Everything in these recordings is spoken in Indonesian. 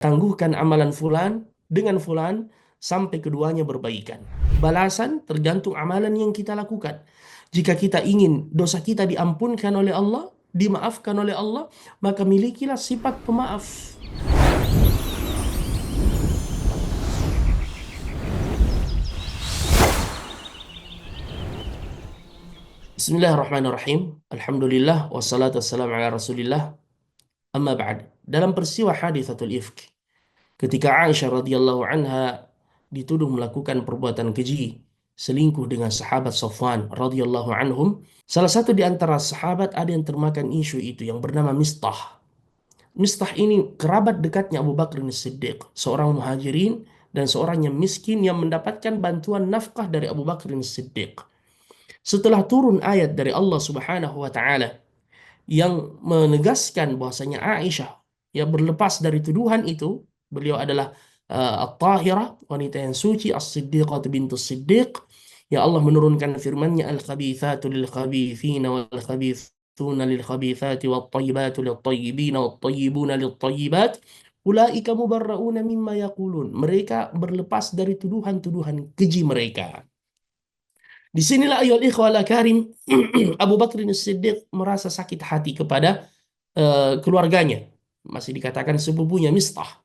Tangguhkan amalan fulan dengan fulan sampai keduanya berbaikan. Balasan tergantung amalan yang kita lakukan. Jika kita ingin dosa kita diampunkan oleh Allah, dimaafkan oleh Allah, maka milikilah sifat pemaaf. Bismillahirrahmanirrahim. Alhamdulillah wassalatu wassalamu ala Rasulillah. Amma ba'd. Dalam peristiwa hadithatul ifk, ketika Aisyah radhiyallahu anha dituduh melakukan perbuatan keji, selingkuh dengan sahabat Safwan radhiyallahu anhum, salah satu di antara sahabat ada yang termakan isu itu yang bernama Mistah. Mistah ini kerabat dekatnya Abu Bakar As-Siddiq, seorang muhajirin dan seorang yang miskin yang mendapatkan bantuan nafkah dari Abu Bakar As-Siddiq. Setelah turun ayat dari Allah Subhanahu wa taala yang menegaskan bahwasanya Aisyah yang berlepas dari tuduhan itu, beliau adalah at-tahirah, wanita yang suci, as-siddiqah bintus siddiq. Ya Allah menurunkan firman-Nya, al-khabithatu lil-khabithina wal-khabithuna lil-khabithati wat-tayyibatu lit-tayyibina wat-tayyibuna lit-tayyibat. Ulaika mubarrauna mimma yaqulun. Mereka berlepas dari tuduhan-tuduhan keji mereka. Disinilah ayol ikhwal karim, Abu Bakar As-Siddiq merasa sakit hati kepada keluarganya, masih dikatakan sepupunya Mistah.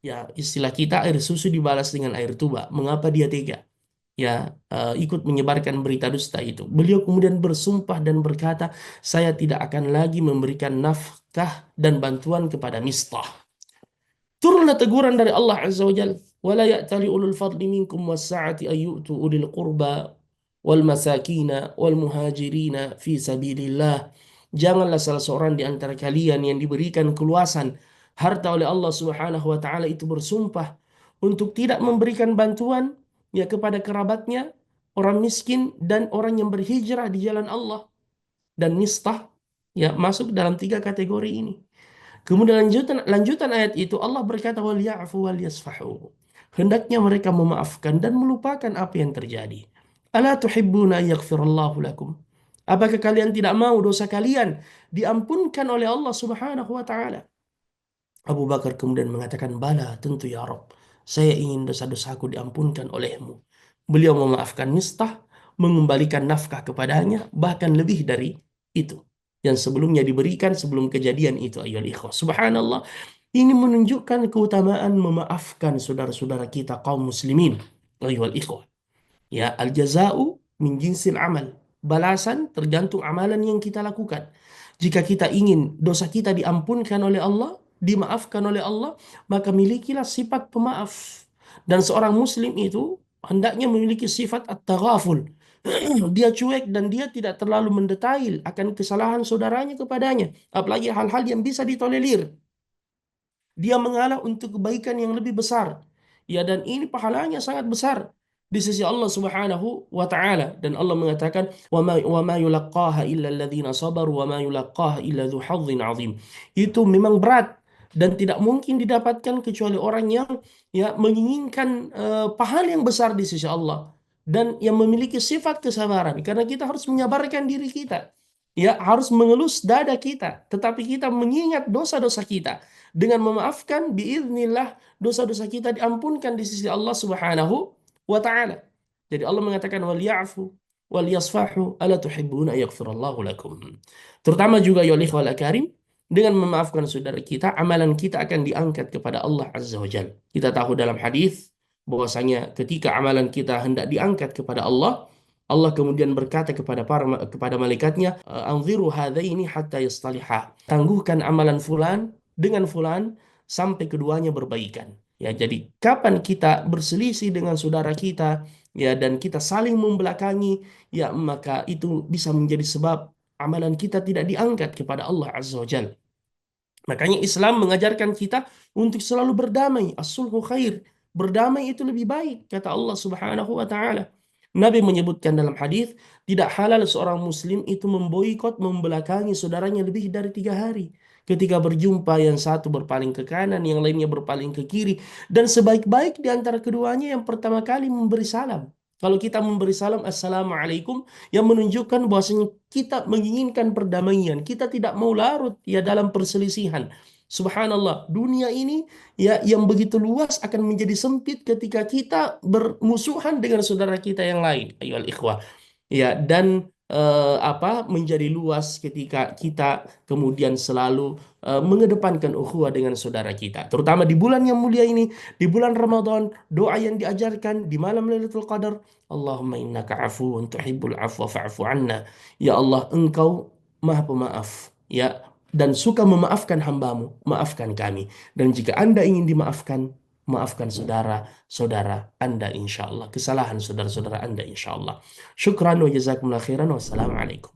Ya, istilah kita air susu dibalas dengan air tuba. Mengapa dia tega? Ya, ikut menyebarkan berita dusta itu. Beliau kemudian bersumpah dan berkata, saya tidak akan lagi memberikan nafkah dan bantuan kepada Mistah. Turunlah teguran dari Allah Azza wa Jalla, "Wala ya'tali ulul fadli minkum was-sa'ati ay yu'tu ulil qurba wal masakina wal muhajirina fi sabilillah." Janganlah salah seorang di antara kalian yang diberikan keluasan harta oleh Allah Subhanahu wa taala itu bersumpah untuk tidak memberikan bantuan ya kepada kerabatnya, orang miskin dan orang yang berhijrah di jalan Allah. Dan Mistah ya masuk dalam tiga kategori ini. Kemudian lanjutan ayat itu Allah berkata, wal ya'fu wal yasfahu. Hendaknya mereka memaafkan dan melupakan apa yang terjadi. Ala tuhibbuna yaghfirallahu lakum. Apakah kalian tidak mau dosa kalian diampunkan oleh Allah Subhanahu wa taala? Abu Bakar kemudian mengatakan, bala, tentu ya Rabb. Saya ingin dosa-dosaku diampunkan olehmu. Beliau memaafkan Mistah, mengembalikan nafkah kepadanya, bahkan lebih dari itu yang sebelumnya diberikan sebelum kejadian itu. Ayyuhal ikhwah, subhanallah, ini menunjukkan keutamaan memaafkan saudara-saudara kita kaum muslimin. Ayyuhal ikhwah, ya, al jaza'u min jinsil amal. Balasan tergantung amalan yang kita lakukan. Jika kita ingin dosa kita diampunkan oleh Allah, dimaafkan oleh Allah, maka milikilah sifat pemaaf. Dan seorang muslim itu hendaknya memiliki sifat at-taghaful. Dia cuek dan dia tidak terlalu mendetail akan kesalahan saudaranya kepadanya, apalagi hal-hal yang bisa ditolerir. Dia mengalah untuk kebaikan yang lebih besar. Ya, dan ini pahalanya sangat besar di sisi Allah Subhanahu wa taala, dan Allah mengatakan wa ma yulaqqaha illa alladziina sabaru wa ma yulaqqaha illa dzu hadzin azim. Itu memang berat dan tidak mungkin didapatkan kecuali orang yang ya menginginkan pahala yang besar di sisi Allah dan yang memiliki sifat kesabaran, karena kita harus menyabarkan diri kita. Ya, harus mengelus dada kita, tetapi kita mengingat dosa-dosa kita. Dengan memaafkan, biiznillah, dosa-dosa kita diampunkan di sisi Allah Subhanahu wa taala. Jadi Allah mengatakan wal ya'fu wal yasfahu ala tuhibbuna yaghfirallahu lakum. Terutama juga ya ikhwal karim, dengan memaafkan saudara kita, amalan kita akan diangkat kepada Allah Azza wa Jalla. Kita tahu dalam hadis bahwasanya ketika amalan kita hendak diangkat kepada Allah, Allah kemudian berkata kepada malaikatnya, anziru hadaini hatta yastaliha. Tangguhkan amalan fulan dengan fulan sampai keduanya berbaikan. Ya, jadi kapan kita berselisih dengan saudara kita ya dan kita saling membelakangi, ya maka itu bisa menjadi sebab amalan kita tidak diangkat kepada Allah Azza wa Jalla. Makanya Islam mengajarkan kita untuk selalu berdamai. As-sulhu khair. Berdamai itu lebih baik, kata Allah Subhanahu wa taala. Nabi menyebutkan dalam hadis, tidak halal seorang muslim itu memboikot, membelakangi saudaranya lebih dari 3 hari. Ketika berjumpa, yang satu berpaling ke kanan, yang lainnya berpaling ke kiri. Dan sebaik-baik di antara keduanya yang pertama kali memberi salam. Kalau kita memberi salam, Assalamualaikum, yang menunjukkan bahwasanya kita menginginkan perdamaian, kita tidak mau larut ya dalam perselisihan. Subhanallah, dunia ini ya yang begitu luas akan menjadi sempit ketika kita bermusuhan dengan saudara kita yang lain. Ayo ikhwah. Ya, dan menjadi luas ketika kita kemudian selalu mengedepankan ukhuwah dengan saudara kita. Terutama di bulan yang mulia ini, di bulan Ramadan, doa yang diajarkan di malam Lailatul Qadar, Allahumma innaka afuwun tuhibbul afwa fa'fu anna. Ya Allah, Engkau Maha Pemaaf, ya, dan suka memaafkan hambamu, maafkan kami. Dan jika Anda ingin dimaafkan, maafkan saudara-saudara Anda insya Allah. Kesalahan saudara-saudara Anda insya Allah. Syukran wa jazakumullah khairan. Wassalamualaikum.